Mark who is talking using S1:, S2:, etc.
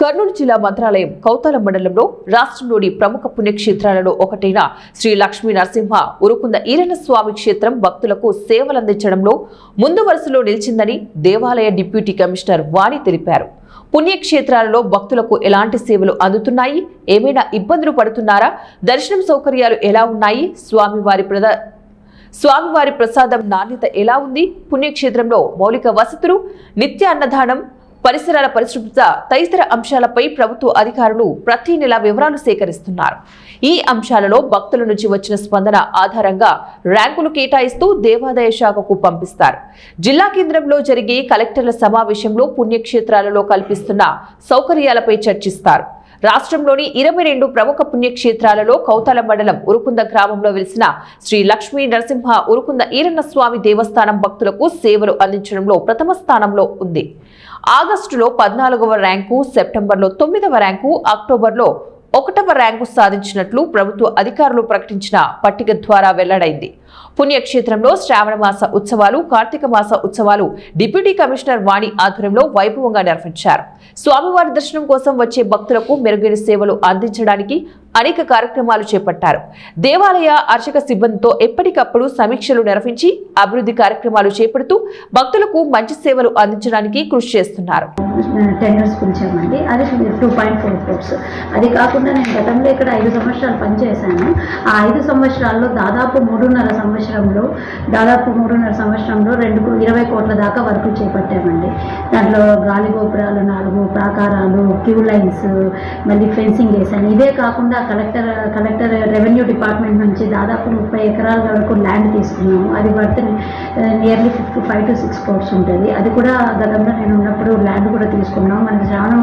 S1: కర్నూలు జిల్లా మంత్రాలయం కౌతాల మండలంలో రాష్ట్రంలోని ప్రముఖ పుణ్యక్షేత్రాలలో ఒకటైన శ్రీ లక్ష్మీ నరసింహ ఉరుకుంద ఈరన్న స్వామి క్షేత్రం భక్తులకు సేవలందించడంలో ముందు వరుసలో నిలిచిందని దేవాలయ డిప్యూటీ కమిషనర్ వాణి తెలిపారు. పుణ్యక్షేత్రాలలో భక్తులకు ఎలాంటి సేవలు అందుతున్నాయి, ఏమైనా ఇబ్బందులు పడుతున్నారా, దర్శనం సౌకర్యాలు ఎలా ఉన్నాయి, స్వామివారి ప్రసాదం నాణ్యత ఎలా ఉంది, పుణ్యక్షేత్రంలో మౌలిక వసతులు, నిత్య అన్నదానం, పరిసరాల పరిశుభ్రత తదితర అంశాలపై ప్రభుత్వ అధికారులు ప్రతి నెల వివరాలు సేకరిస్తున్నారు. ఈ అంశాలలో భక్తుల నుంచి వచ్చిన స్పందన ఆధారంగా ర్యాంకులు కేటాయిస్తూ దేవాదాయ శాఖకు పంపిస్తారు. జిల్లా కేంద్రంలో జరిగే కలెక్టర్ల సమావేశంలో పుణ్యక్షేత్రాలలో కల్పిస్తున్న సౌకర్యాలపై చర్చిస్తారు. రాష్ట్రంలోని 22 ప్రముఖ పుణ్యక్షేత్రాలలో కౌతాల మండలం ఉరుకుంద గ్రామంలో వెలిసిన శ్రీ లక్ష్మీ నరసింహ ఉరుకుంద ఈరన్న స్వామి దేవస్థానం భక్తులకు సేవలు అందించడంలో ప్రథమ స్థానంలో ఉంది. ఆగస్టులో 14వ ర్యాంకు, సెప్టెంబర్లో 9వ ర్యాంకు, అక్టోబర్లో 1వ ర్యాంకు సాధించినట్లు ప్రభుత్వ అధికారులు ప్రకటించిన పట్టిక ద్వారా వెల్లడైంది. పుణ్యక్షేత్రంలో శ్రావణ మాస ఉత్సవాలు, కార్తీక మాస ఉత్సవాలు డిప్యూటీ కమిషనర్ వాణి ఆధ్వర్యంలో వైభవంగా నిర్వహించారు. స్వామివారి దర్శనం కోసం వచ్చే భక్తులకు మెరుగైన సేవలు అందించడానికి అనేక కార్యక్రమాలు చేపట్టారు. దేవాలయ అర్చక సిబ్బందితో ఎప్పటికప్పుడు సమీక్షలు నిర్వహించి అభివృద్ధి కార్యక్రమాలు చేపడుతూ భక్తులకు మంచి సేవలు అందించడానికి కృషి చేస్తున్నారు.
S2: టెండర్స్ పిలిచామండి, అది 2.4 crores. అది కాకుండా నేను గతంలో ఇక్కడ 5 సంవత్సరాలు పనిచేశాను. ఆ 5 సంవత్సరాల్లో దాదాపు 3.5 సంవత్సరంలో 20 కోట్ల దాకా వర్క్ చేపట్టామండి. దాంట్లో గాలి గోపురాలు 4, ప్రాకారాలు, క్యూ లైన్స్, మళ్ళీ ఫెన్సింగ్ వేసాను. ఇదే కాకుండా కలెక్టర్ రెవెన్యూ డిపార్ట్మెంట్ నుంచి దాదాపు 30 ఎకరాల వరకు ల్యాండ్ తీసుకున్నాము. అది వర్త్ నియర్లీ 5 to 6 crores ఉంటుంది. అది కూడా గతంలో నేను ఉన్నప్పుడు ల్యాండ్ కూడా తీసుకున్నాం. మనకి శ్రావణ